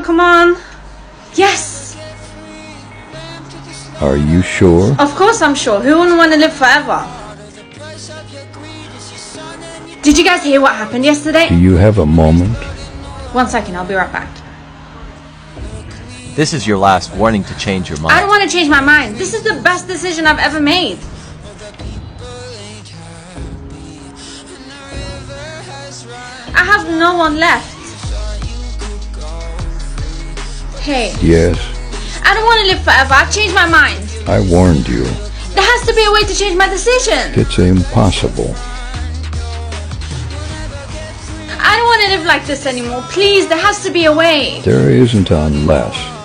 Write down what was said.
come on. Yes. Are you sure? Of course I'm sure. Who wouldn't want to live forever? Did you guys hear what happened yesterday? Do you have a moment? 1 second, I'll be right back. This is your last warning to change your mind. I don't want to change my mind. This is the best decision I've ever made. I have no one left. Hey, Yes, I don't want to live forever. I've changed my mind. I warned you. There has to be a way to change my decision. It's impossible. I don't want to live like this anymore. Please, there has to be a way. There isn't unless.